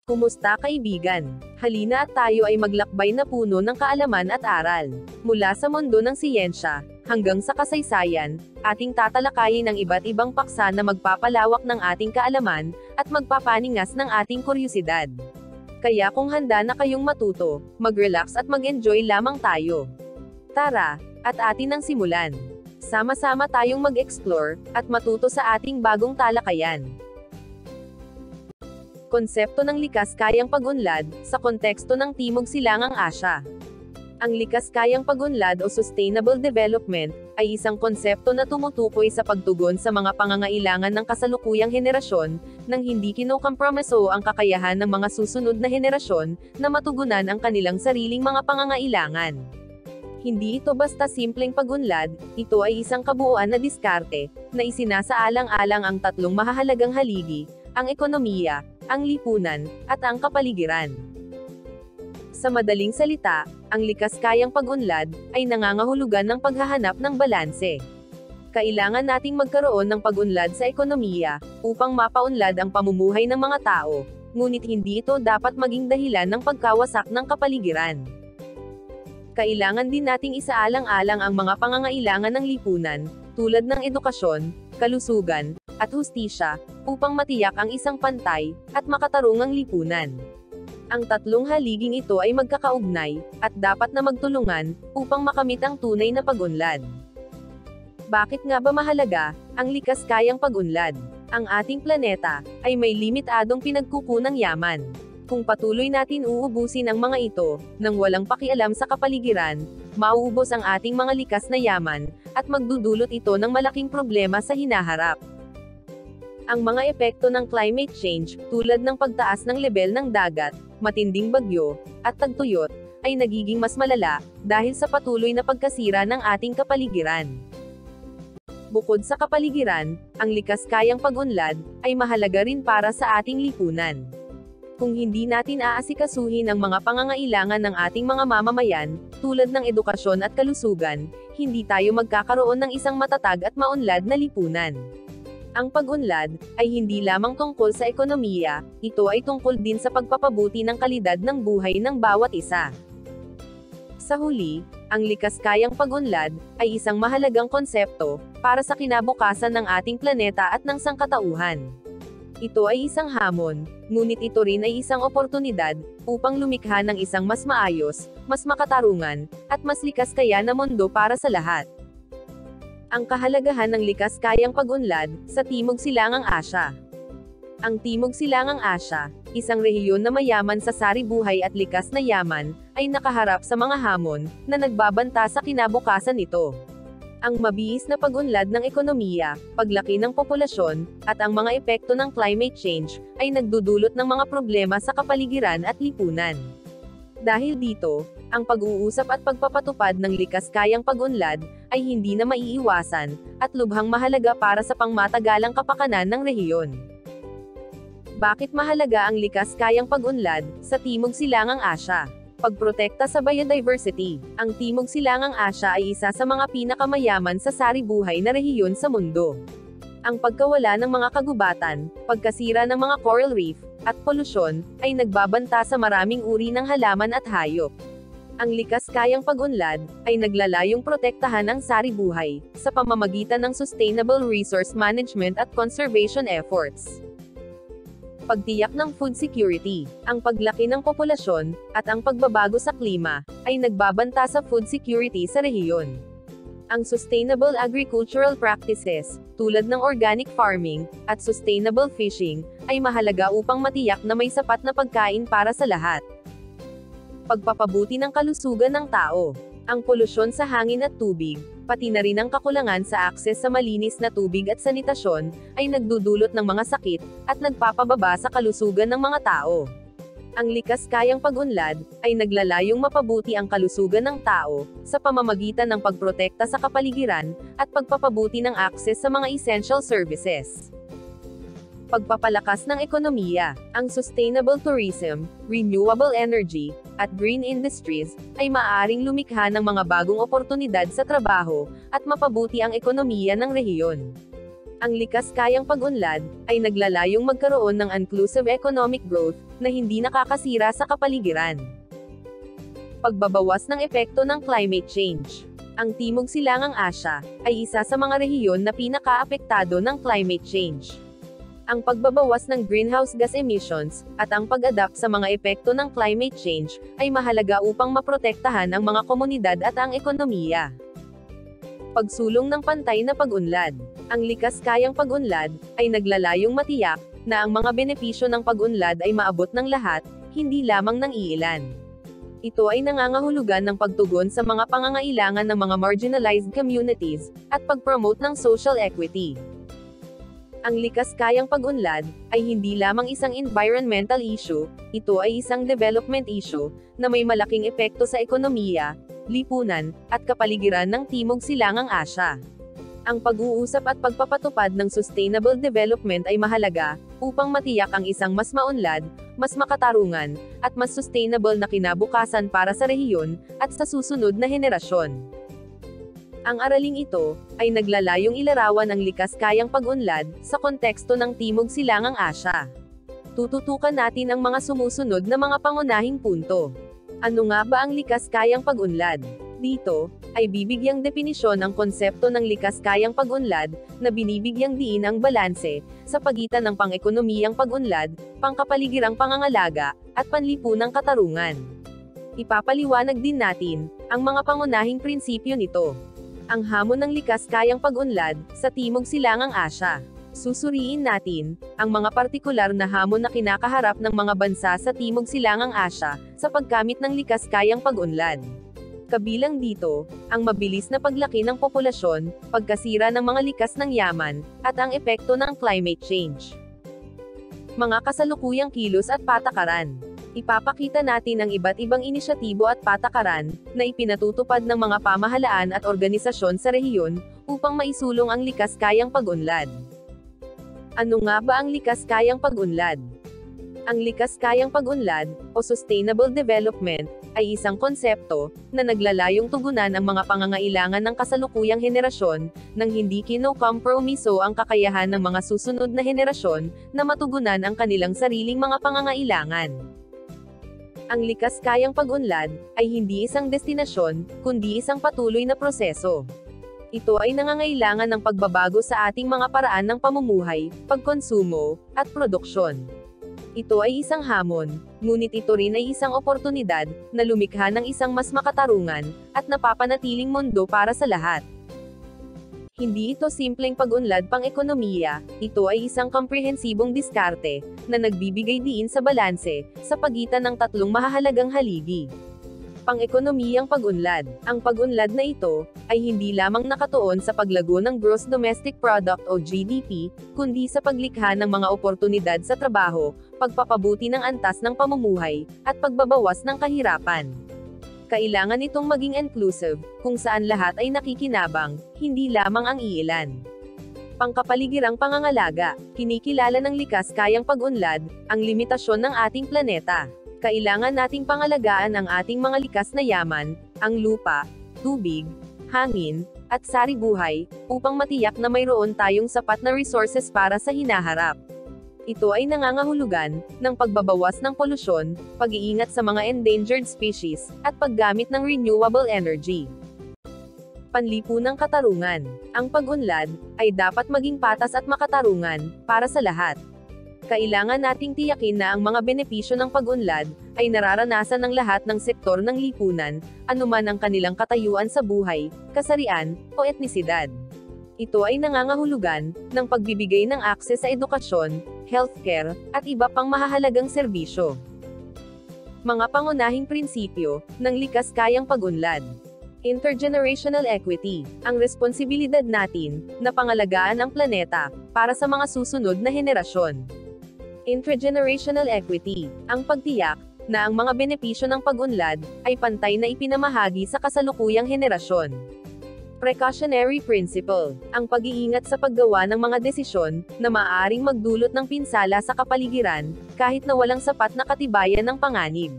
Kumusta kaibigan? Halina at tayo ay maglakbay na puno ng kaalaman at aral. Mula sa mundo ng siyensya, hanggang sa kasaysayan, ating tatalakayin ang iba't ibang paksa na magpapalawak ng ating kaalaman, at magpapaningas ng ating kuryosidad. Kaya kung handa na kayong matuto, mag-relax at mag-enjoy lamang tayo. Tara, at atin ang simulan. Sama-sama tayong mag-explore, at matuto sa ating bagong talakayan. Konsepto ng likas kayang pag-unlad, sa konteksto ng Timog Silangang Asya. Ang likas kayang pag-unlad o sustainable development, ay isang konsepto na tumutukoy sa pagtugon sa mga pangangailangan ng kasalukuyang henerasyon, nang hindi kinokompromiso ang kakayahan ng mga susunod na henerasyon, na matugunan ang kanilang sariling mga pangangailangan. Hindi ito basta simpleng pag-unlad, ito ay isang kabuuan na diskarte, na isinasaalang-alang ang tatlong mahahalagang haligi, ang ekonomiya, ang lipunan, at ang kapaligiran. Sa madaling salita, ang likas kayang pag-unlad, ay nangangahulugan ng paghahanap ng balanse. Kailangan nating magkaroon ng pag-unlad sa ekonomiya, upang mapaunlad ang pamumuhay ng mga tao, ngunit hindi ito dapat maging dahilan ng pagkawasak ng kapaligiran. Kailangan din nating isaalang-alang ang mga pangangailangan ng lipunan, tulad ng edukasyon, kalusugan, at hustisya, upang matiyak ang isang pantay, at makatarungang lipunan. Ang tatlong haliging ito ay magkakaugnay, at dapat na magtulungan, upang makamit ang tunay na pag-unlad. Bakit nga ba mahalaga ang likas kayang pag-unlad? Ang ating planeta ay may limitadong pinagkukunang yaman. Kung patuloy natin uubusin ang mga ito, nang walang pakialam sa kapaligiran, mauubos ang ating mga likas na yaman, at magdudulot ito ng malaking problema sa hinaharap. Ang mga epekto ng climate change, tulad ng pagtaas ng lebel ng dagat, matinding bagyo, at tagtuyot, ay nagiging mas malala, dahil sa patuloy na pagkasira ng ating kapaligiran. Bukod sa kapaligiran, ang likas kayang pag-unlad, ay mahalaga rin para sa ating lipunan. Kung hindi natin aasikasuhin ang mga pangangailangan ng ating mga mamamayan, tulad ng edukasyon at kalusugan, hindi tayo magkakaroon ng isang matatag at maunlad na lipunan. Ang pag-unlad, ay hindi lamang tungkol sa ekonomiya, ito ay tungkol din sa pagpapabuti ng kalidad ng buhay ng bawat isa. Sa huli, ang likas kayang pag-unlad, ay isang mahalagang konsepto, para sa kinabukasan ng ating planeta at ng sangkatauhan. Ito ay isang hamon, ngunit ito rin ay isang oportunidad, upang lumikha ng isang mas maayos, mas makatarungan, at mas likas kaya na mundo para sa lahat. Ang kahalagahan ng likas kayang pag-unlad, sa Timog Silangang Asya. Ang Timog Silangang Asya, isang rehiyon na mayaman sa sari-buhay at likas na yaman, ay nakaharap sa mga hamon, na nagbabanta sa kinabukasan nito. Ang mabihis na pag-unlad ng ekonomiya, paglaki ng populasyon, at ang mga epekto ng climate change, ay nagdudulot ng mga problema sa kapaligiran at lipunan. Dahil dito, ang pag-uusap at pagpapatupad ng likas kayang pag-unlad, ay hindi na maiiwasan, at lubhang mahalaga para sa pangmatagalang kapakanan ng rehiyon. Bakit mahalaga ang likas kayang pag-unlad, sa Timog Silangang Asya? Pagprotekta sa biodiversity. Ang Timog Silangang Asya ay isa sa mga pinakamayaman sa sari-buhay na rehiyon sa mundo. Ang pagkawala ng mga kagubatan, pagkasira ng mga coral reef, at polusyon, ay nagbabanta sa maraming uri ng halaman at hayop. Ang likas kayang pag-unlad, ay naglalayong protektahan ang sari-buhay, sa pamamagitan ng sustainable resource management at conservation efforts. Pagtiyak ng food security. Ang paglaki ng populasyon, at ang pagbabago sa klima, ay nagbabanta sa food security sa rehiyon. Ang sustainable agricultural practices, tulad ng organic farming, at sustainable fishing, ay mahalaga upang matiyak na may sapat na pagkain para sa lahat. Pagpapabuti ng kalusugan ng tao. Ang polusyon sa hangin at tubig, pati na rin ang kakulangan sa akses sa malinis na tubig at sanitasyon, ay nagdudulot ng mga sakit, at nagpapababa sa kalusugan ng mga tao. Ang likas kayang pag-unlad, ay naglalayong mapabuti ang kalusugan ng tao, sa pamamagitan ng pagprotekta sa kapaligiran, at pagpapabuti ng akses sa mga essential services. Pagpapalakas ng ekonomiya. Ang sustainable tourism, renewable energy, at green industries, ay maaaring lumikha ng mga bagong oportunidad sa trabaho, at mapabuti ang ekonomiya ng rehiyon. Ang likas kayang pag-unlad ay naglalayong magkaroon ng inclusive economic growth na hindi nakakasira sa kapaligiran. Pagbabawas ng epekto ng climate change. Ang Timog Silangang Asya ay isa sa mga rehiyon na pinakaapektado ng climate change. Ang pagbabawas ng greenhouse gas emissions at ang pag-adapt sa mga epekto ng climate change ay mahalaga upang maprotektahan ang mga komunidad at ang ekonomiya. Pagsulong ng pantay na pag-unlad. Ang likas kayang pag-unlad ay naglalayong matiyak na ang mga benepisyo ng pag-unlad ay maabot ng lahat, hindi lamang ng iilan. Ito ay nangangahulugan ng pagtugon sa mga pangangailangan ng mga marginalized communities at pag-promote ng social equity. Ang likas kayang pag-unlad ay hindi lamang isang environmental issue, ito ay isang development issue na may malaking epekto sa ekonomiya, lipunan, at kapaligiran ng Timog Silangang Asya. Ang pag-uusap at pagpapatupad ng sustainable development ay mahalaga upang matiyak ang isang mas maunlad, mas makatarungan, at mas sustainable na kinabukasan para sa rehiyon at sa susunod na henerasyon. Ang araling ito ay naglalayong ilarawan ang likas kayang pag-unlad sa konteksto ng Timog Silangang Asya. Tututukan natin ang mga sumusunod na mga pangunahing punto. Ano nga ba ang likas kayang pag-unlad? Dito ay bibigyang definisyon ang konsepto ng likas kayang pag-unlad na binibigyang diin ang balanse sa pagitan ng pang-ekonomiyang pag-unlad, pangkapaligirang pangangalaga, at panlipunang katarungan. Ipapaliwanag din natin ang mga pangunahing prinsipyo nito. Ang hamon ng likas kayang pag-unlad sa Timog Silangang Asya. Susuriin natin ang mga partikular na hamon na kinakaharap ng mga bansa sa Timog Silangang Asya sa paggamit ng likas kayang pag-unlad. Kabilang dito, ang mabilis na paglaki ng populasyon, pagkasira ng mga likas ng yaman, at ang epekto ng climate change. Mga kasalukuyang kilos at patakaran. Ipapakita natin ang iba't ibang inisyatibo at patakaran na ipinatutupad ng mga pamahalaan at organisasyon sa rehiyon upang maisulong ang likas kayang pag-unlad. Ano nga ba ang likas kayang pag-unlad? Ang likas kayang pag-unlad, o sustainable development, ay isang konsepto na naglalayong tugunan ang mga pangangailangan ng kasalukuyang henerasyon nang hindi kinokompromiso ang kakayahan ng mga susunod na henerasyon na matugunan ang kanilang sariling mga pangangailangan. Ang likas kayang pag-unlad ay hindi isang destinasyon, kundi isang patuloy na proseso. Ito ay nangangailangan ng pagbabago sa ating mga paraan ng pamumuhay, pagkonsumo, at produksyon. Ito ay isang hamon, ngunit ito rin ay isang oportunidad na lumikha ng isang mas makatarungan at napapanatiling mundo para sa lahat. Hindi ito simpleng pag-unlad pang-ekonomiya, ito ay isang komprehensibong diskarte na nagbibigay diin sa balanse sa pagitan ng tatlong mahahalagang haligi. Pang-ekonomiyang pag-unlad. Ang pag-unlad na ito ay hindi lamang nakatuon sa paglago ng Gross Domestic Product o GDP, kundi sa paglikha ng mga oportunidad sa trabaho, pagpapabuti ng antas ng pamumuhay, at pagbabawas ng kahirapan. Kailangan itong maging inclusive, kung saan lahat ay nakikinabang, hindi lamang ang iilan. Pangkapaligirang pangangalaga. Kinikilala ng likas kayang pag-unlad ang limitasyon ng ating planeta. Kailangan nating pangalagaan ang ating mga likas na yaman, ang lupa, tubig, hangin, at sari-buhay, upang matiyak na mayroon tayong sapat na resources para sa hinaharap. Ito ay nangangahulugan ng pagbabawas ng polusyon, pag-iingat sa mga endangered species, at paggamit ng renewable energy. Panlipunang katarungan. Ang pag-unlad ay dapat maging patas at makatarungan para sa lahat. Kailangan nating tiyakin na ang mga benepisyo ng pag-unlad ay nararanasan ng lahat ng sektor ng lipunan, anuman ang kanilang katayuan sa buhay, kasarian, o etnisidad. Ito ay nangangahulugan ng pagbibigay ng akses sa edukasyon, healthcare, at iba pang mahahalagang serbisyo. Mga pangunahing prinsipyo ng likas kayang pag-unlad. Intergenerational equity. Ang responsibilidad natin na pangalagaan ang planeta para sa mga susunod na henerasyon. Intergenerational equity. Ang pagtiyak na ang mga benepisyo ng pag-unlad ay pantay na ipinamahagi sa kasalukuyang henerasyon. Precautionary principle. Ang pag-iingat sa paggawa ng mga desisyon na maaaring magdulot ng pinsala sa kapaligiran, kahit na walang sapat na katibayan ng panganib.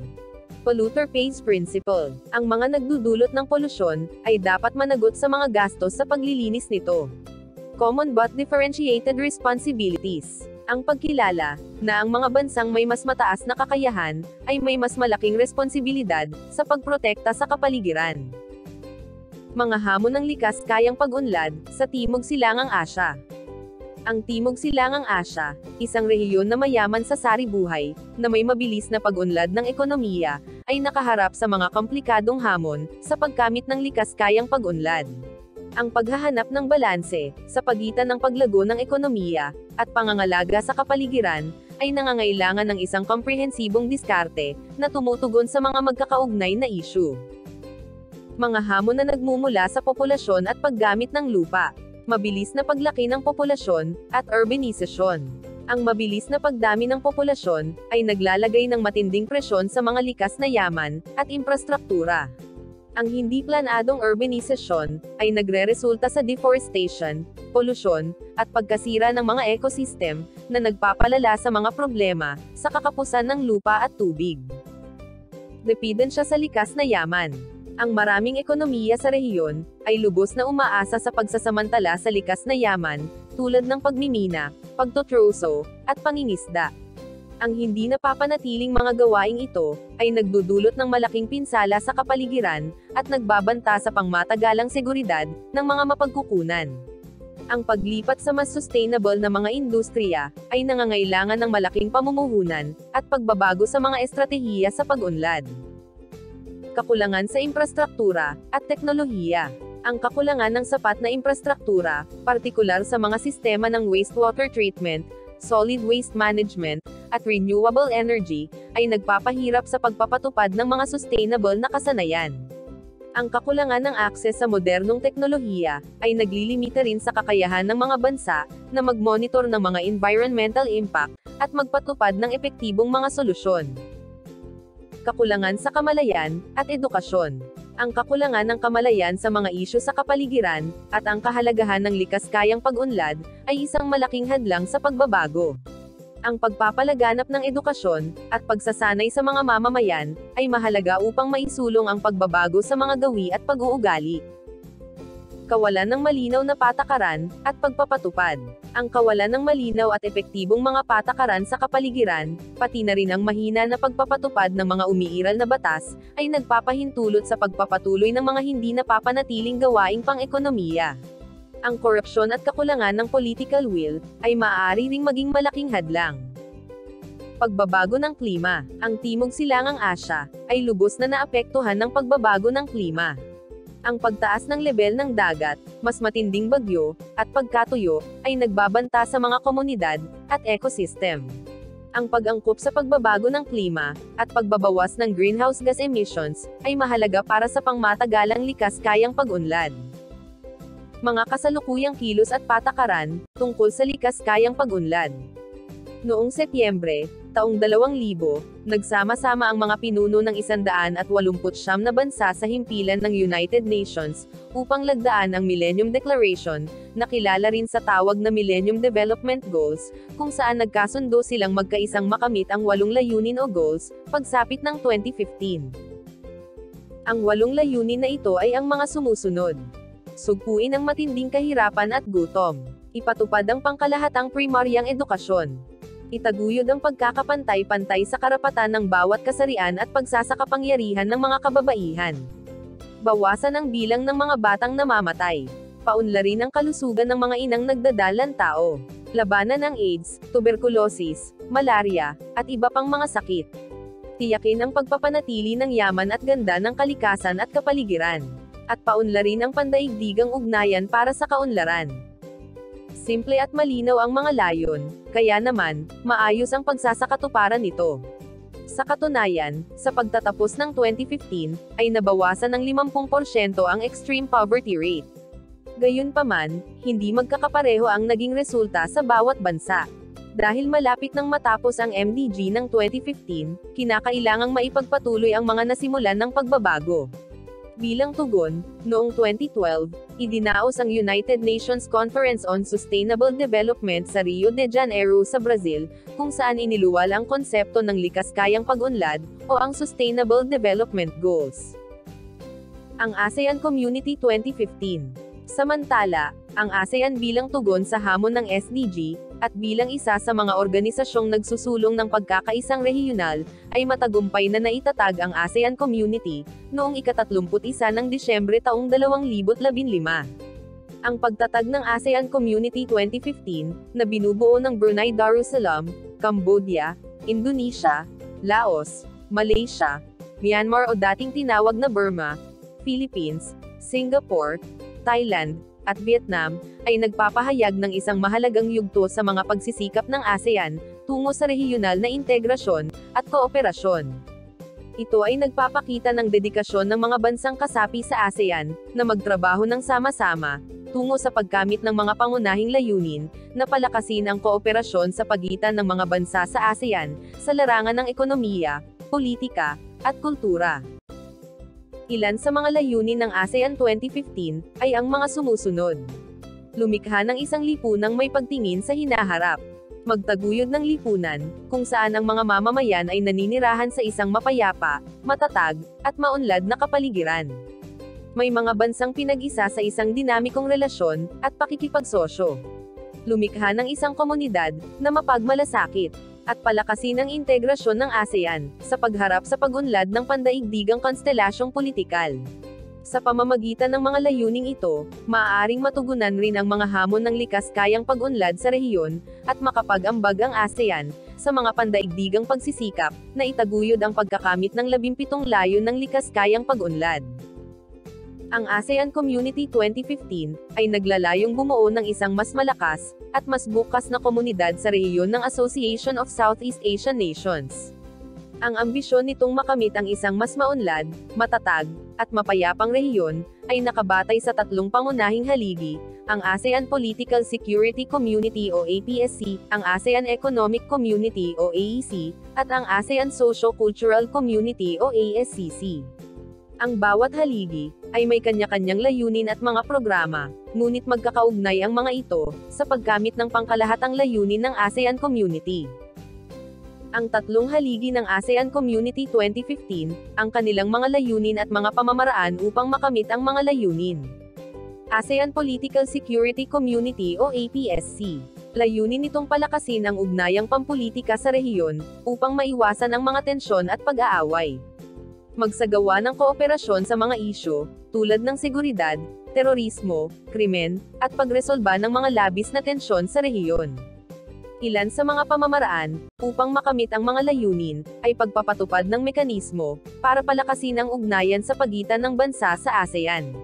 Polluter pays principle. Ang mga nagdudulot ng polusyon ay dapat managot sa mga gastos sa paglilinis nito. Common but differentiated responsibilities. Ang pagkilala na ang mga bansang may mas mataas na kakayahan ay may mas malaking responsibilidad sa pagprotekta sa kapaligiran. Mga hamon ng likas kayang pag-unlad sa Timog Silangang Asya. Ang Timog Silangang Asya, isang rehiyon na mayaman sa sari-buhay, na may mabilis na pag-unlad ng ekonomiya, ay nakaharap sa mga komplikadong hamon sa pagkamit ng likas kayang pag-unlad. Ang paghahanap ng balanse sa pagitan ng paglago ng ekonomiya at pangangalaga sa kapaligiran ay nangangailangan ng isang komprehensibong diskarte na tumutugon sa mga magkakaugnay na issue. Mga hamon na nagmumula sa populasyon at paggamit ng lupa, mabilis na paglaki ng populasyon at urbanisasyon. Ang mabilis na pagdami ng populasyon ay naglalagay ng matinding presyon sa mga likas na yaman at infrastruktura. Ang hindi planadong urbanisasyon ay nagreresulta sa deforestation, polusyon, at pagkasira ng mga ecosystem na nagpapalala sa mga problema sa kakapusan ng lupa at tubig. Dependensya sa likas na yaman. Ang maraming ekonomiya sa rehiyon ay lubos na umaasa sa pagsasamantala sa likas na yaman, tulad ng pagmimina, pagtotroso, at pangingisda. Ang hindi napapanatiling mga gawaing ito ay nagdudulot ng malaking pinsala sa kapaligiran at nagbabanta sa pangmatagalang seguridad ng mga mapagkukunan. Ang paglipat sa mas sustainable na mga industriya ay nangangailangan ng malaking pamumuhunan at pagbabago sa mga estratehiya sa pag-unlad. Kakulangan sa infrastruktura at teknolohiya. Ang kakulangan ng sapat na infrastruktura, partikular sa mga sistema ng wastewater treatment, solid waste management, at renewable energy, ay nagpapahirap sa pagpapatupad ng mga sustainable na kasanayan. Ang kakulangan ng akses sa modernong teknolohiya ay naglilimita rin sa kakayahan ng mga bansa na mag-monitor ng mga environmental impact at magpatupad ng epektibong mga solusyon. Kakulangan sa kamalayan at edukasyon. Ang kakulangan ng kamalayan sa mga isyu sa kapaligiran at ang kahalagahan ng likas kayang pag-unlad ay isang malaking hadlang sa pagbabago. Ang pagpapalaganap ng edukasyon at pagsasanay sa mga mamamayan ay mahalaga upang maisulong ang pagbabago sa mga gawi at pag-uugali. Kawalan ng malinaw na patakaran at pagpapatupad. Ang kawalan ng malinaw at epektibong mga patakaran sa kapaligiran, pati na rin ang mahina na pagpapatupad ng mga umiiral na batas, ay nagpapahintulot sa pagpapatuloy ng mga hindi napapanatiling gawaing pang-ekonomiya. Ang korupsyon at kakulangan ng political will ay maaari ring maging malaking hadlang. Pagbabago ng klima. Ang Timog Silangang Asya ay lubos na naapektuhan ng pagbabago ng klima. Ang pagtaas ng lebel ng dagat, mas matinding bagyo, at pagkatuyo, ay nagbabanta sa mga komunidad at ecosystem. Ang pag-angkop sa pagbabago ng klima, at pagbabawas ng greenhouse gas emissions, ay mahalaga para sa pangmatagalang likas kayang pag-unlad. Mga kasalukuyang kilos at patakaran, tungkol sa likas kayang pag-unlad. Noong Setyembre, taong 2000, nagsama-sama ang mga pinuno ng 189 na bansa sa himpilan ng United Nations, upang lagdaan ang Millennium Declaration, na kilala rin sa tawag na Millennium Development Goals, kung saan nagkasundo silang magkaisang makamit ang 8 layunin o goals, pagsapit ng 2015. Ang 8 layunin na ito ay ang mga sumusunod. Sugpuin ang matinding kahirapan at gutom. Ipatupad ang pangkalahatang primaryang edukasyon. Itaguyod ang pagkakapantay-pantay sa karapatan ng bawat kasarian at pagsasakapangyarihan ng mga kababaihan. Bawasan ang bilang ng mga batang namamatay. Paunlarin ang kalusugan ng mga inang nagdadalang tao. Labanan ang AIDS, tuberkulosis, malaria, at iba pang mga sakit. Tiyakin ang pagpapanatili ng yaman at ganda ng kalikasan at kapaligiran. At paunlarin ang pandaigdigang ugnayan para sa kaunlaran. Simple at malinaw ang mga layon, kaya naman, maayos ang pagsasakatuparan nito. Sa katunayan, sa pagtatapos ng 2015, ay nabawasan ng 50% ang extreme poverty rate. Gayunpaman, hindi magkakapareho ang naging resulta sa bawat bansa. Dahil malapit nang matapos ang MDG ng 2015, kinakailangang maipagpatuloy ang mga nasimulan ng pagbabago. Bilang tugon, noong 2012, idinaos ang United Nations Conference on Sustainable Development sa Rio de Janeiro sa Brazil, kung saan iniluwal ang konsepto ng likas kayang pag-unlad, o ang Sustainable Development Goals. Ang ASEAN Community 2015. Samantala, Ang ASEAN bilang tugon sa hamon ng SDG, at bilang isa sa mga organisasyong nagsusulong ng pagkakaisang rehiyonal, ay matagumpay na naitatag ang ASEAN Community, noong ika-31 ng Disyembre taong 2015. Ang pagtatag ng ASEAN Community 2015, na binubuo ng Brunei Darussalam, Cambodia, Indonesia, Laos, Malaysia, Myanmar o dating tinawag na Burma, Philippines, Singapore, Thailand, at Vietnam, ay nagpapahayag ng isang mahalagang yugto sa mga pagsisikap ng ASEAN, tungo sa rehiyonal na integrasyon, at kooperasyon. Ito ay nagpapakita ng dedikasyon ng mga bansang kasapi sa ASEAN, na magtrabaho ng sama-sama, tungo sa pagkamit ng mga pangunahing layunin, na palakasin ang kooperasyon sa pagitan ng mga bansa sa ASEAN, sa larangan ng ekonomiya, politika, at kultura. Ilan sa mga layunin ng ASEAN 2015, ay ang mga sumusunod. Lumikha ng isang lipunang may pagtingin sa hinaharap. Magtaguyod ng lipunan, kung saan ang mga mamamayan ay naninirahan sa isang mapayapa, matatag, at maunlad na kapaligiran. May mga bansang pinag-isa sa isang dinamikong relasyon, at pakikipagsosyo. Lumikha ng isang komunidad, na mapagmalasakit, at palakasin ang integrasyon ng ASEAN, sa pagharap sa pag-unlad ng pandaigdigang konstelasyong politikal. Sa pamamagitan ng mga layuning ito, maaaring matugunan rin ang mga hamon ng likas kayang pag-unlad sa rehiyon, at makapag-ambag ang ASEAN, sa mga pandaigdigang pagsisikap, na itaguyod ang pagkakamit ng 17 layon ng likas kayang pag-unlad. Ang ASEAN Community 2015, ay naglalayong bumuo ng isang mas malakas, at mas bukas na komunidad sa rehiyon ng Association of Southeast Asian Nations. Ang ambisyon nitong makamit ang isang mas maunlad, matatag, at mapayapang rehiyon, ay nakabatay sa tatlong pangunahing haligi: ang ASEAN Political Security Community o APSC, ang ASEAN Economic Community o AEC, at ang ASEAN Socio-Cultural Community o ASCC. Ang bawat haligi, ay may kanya-kanyang layunin at mga programa, ngunit magkakaugnay ang mga ito, sa pagkamit ng pangkalahatang layunin ng ASEAN Community. Ang tatlong haligi ng ASEAN Community 2015, ang kanilang mga layunin at mga pamamaraan upang makamit ang mga layunin. ASEAN Political Security Community o APSC. Layunin nitong palakasin ang ugnayang pampulitika sa rehiyon, upang maiwasan ang mga tensyon at pag-aaway. Magsagawa ng kooperasyon sa mga isyu, tulad ng seguridad, terorismo, krimen, at pagresolba ng mga labis na tensyon sa rehiyon. Ilan sa mga pamamaraan, upang makamit ang mga layunin, ay pagpapatupad ng mekanismo, para palakasin ang ugnayan sa pagitan ng bansa sa ASEAN.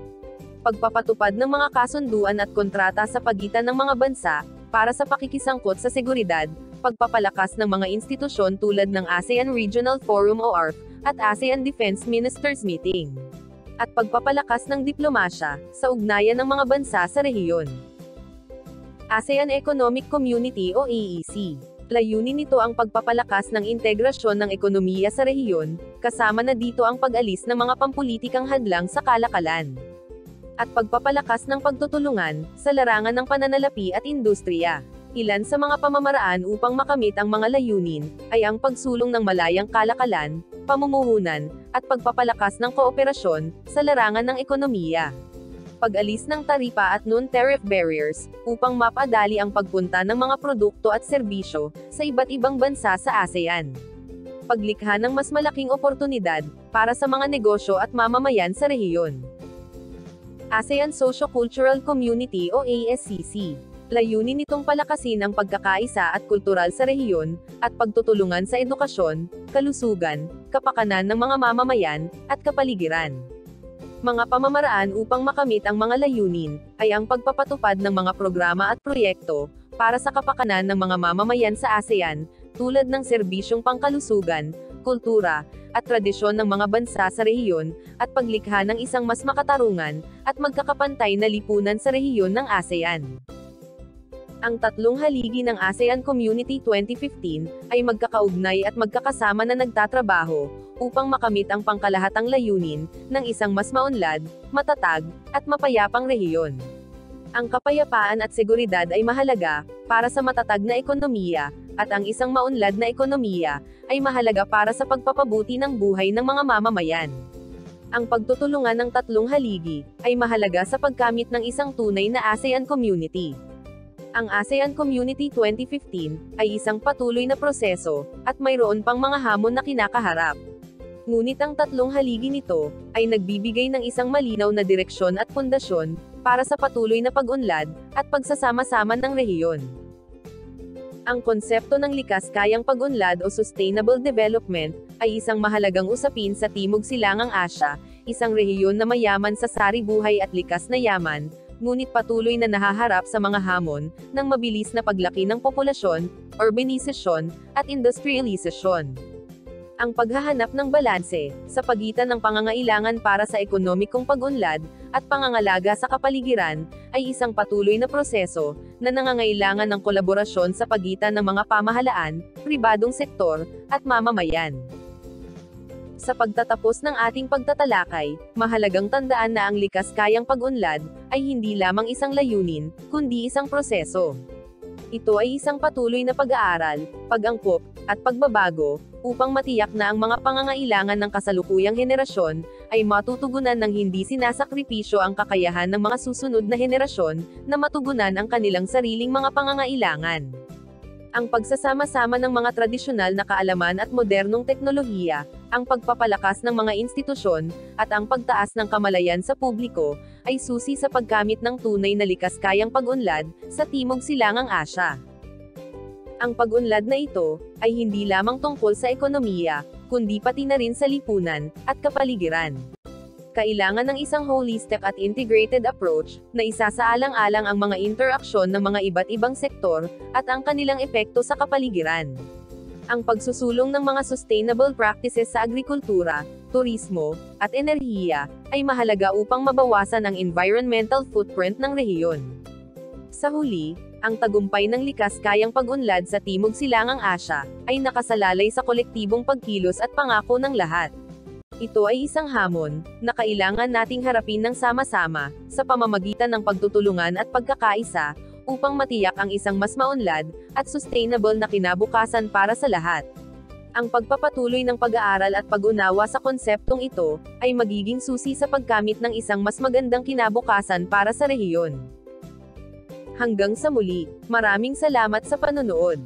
Pagpapatupad ng mga kasunduan at kontrata sa pagitan ng mga bansa, para sa pakikisangkot sa seguridad, pagpapalakas ng mga institusyon tulad ng ASEAN Regional Forum o ARF, at ASEAN Defense Ministers Meeting. At pagpapalakas ng diplomasya, sa ugnayan ng mga bansa sa rehiyon. ASEAN Economic Community o AEC. Layunin nito ang pagpapalakas ng integrasyon ng ekonomiya sa rehiyon, kasama na dito ang pag-alis ng mga pampulitikang hadlang sa kalakalan. At pagpapalakas ng pagtutulungan, sa larangan ng pananalapi at industriya. Ilan sa mga pamamaraan upang makamit ang mga layunin, ay ang pagsulong ng malayang kalakalan, pamumuhunan, at pagpapalakas ng kooperasyon, sa larangan ng ekonomiya. Pag-alis ng taripa at non-tariff barriers, upang mapadali ang pagpunta ng mga produkto at serbisyo, sa iba't ibang bansa sa ASEAN. Paglikha ng mas malaking oportunidad, para sa mga negosyo at mamamayan sa rehiyon. ASEAN Socio-Cultural Community o ASCC. Layunin nitong palakasin ang pagkakaisa at kultural sa rehiyon, at pagtutulungan sa edukasyon, kalusugan, kapakanan ng mga mamamayan, at kapaligiran. Mga pamamaraan upang makamit ang mga layunin, ay ang pagpapatupad ng mga programa at proyekto, para sa kapakanan ng mga mamamayan sa ASEAN, tulad ng serbisyong pangkalusugan, kultura, at tradisyon ng mga bansa sa rehiyon, at paglikha ng isang mas makatarungan, at magkakapantay na lipunan sa rehiyon ng ASEAN. Ang tatlong haligi ng ASEAN Community 2015, ay magkakaugnay at magkakasama na nagtatrabaho, upang makamit ang pangkalahatang layunin, ng isang mas maunlad, matatag, at mapayapang rehiyon. Ang kapayapaan at seguridad ay mahalaga, para sa matatag na ekonomiya, at ang isang maunlad na ekonomiya, ay mahalaga para sa pagpapabuti ng buhay ng mga mamamayan. Ang pagtutulungan ng tatlong haligi ay mahalaga sa pagkamit ng isang tunay na ASEAN Community. Ang ASEAN Community 2015 ay isang patuloy na proseso, at mayroon pang mga hamon na kinakaharap. Ngunit ang tatlong haligi nito ay nagbibigay ng isang malinaw na direksyon at pundasyon para sa patuloy na pag-unlad at pagsasama-sama ng rehiyon. Ang konsepto ng likas kayang pag-unlad o sustainable development ay isang mahalagang usapin sa Timog Silangang Asya, isang rehiyon na mayaman sa sari-buhay at likas na yaman, ngunit patuloy na nahaharap sa mga hamon ng mabilis na paglaki ng populasyon, urbanisasyon, at industrialisasyon. Ang paghahanap ng balanse sa pagitan ng pangangailangan para sa ekonomikong pag-unlad at pangangalaga sa kapaligiran ay isang patuloy na proseso na nangangailangan ng kolaborasyon sa pagitan ng mga pamahalaan, pribadong sektor, at mamamayan. Sa pagtatapos ng ating pagtatalakay, mahalagang tandaan na ang likas kayang pag-unlad ay hindi lamang isang layunin, kundi isang proseso. Ito ay isang patuloy na pag-aaral, pag-angkop, at pagbabago, upang matiyak na ang mga pangangailangan ng kasalukuyang henerasyon ay matutugunan ng hindi sinasakripisyo ang kakayahan ng mga susunod na henerasyon na matugunan ang kanilang sariling mga pangangailangan. Ang pagsasama-sama ng mga tradisyonal na kaalaman at modernong teknolohiya, ang pagpapalakas ng mga institusyon, at ang pagtaas ng kamalayan sa publiko, ay susi sa pagkamit ng tunay na likas kayang pag-unlad sa Timog Silangang Asya. Ang pag-unlad na ito ay hindi lamang tungkol sa ekonomiya, kundi pati na rin sa lipunan at kapaligiran. Kailangan ng isang holistic at integrated approach na isasaalang-alang ang mga interaksyon ng mga iba't ibang sektor at ang kanilang epekto sa kapaligiran. Ang pagsusulong ng mga sustainable practices sa agrikultura, turismo, at enerhiya ay mahalaga upang mabawasan ang environmental footprint ng rehiyon. Sa huli, ang tagumpay ng likas kayang pag-unlad sa Timog Silangang Asya ay nakasalalay sa kolektibong pagkilos at pangako ng lahat. Ito ay isang hamon na kailangan nating harapin ng sama-sama sa pamamagitan ng pagtutulungan at pagkakaisa upang matiyak ang isang mas maunlad at sustainable na kinabukasan para sa lahat. Ang pagpapatuloy ng pag-aaral at pag-unawa sa konseptong ito ay magiging susi sa pagkamit ng isang mas magandang kinabukasan para sa rehiyon. Hanggang sa muli, maraming salamat sa panonood.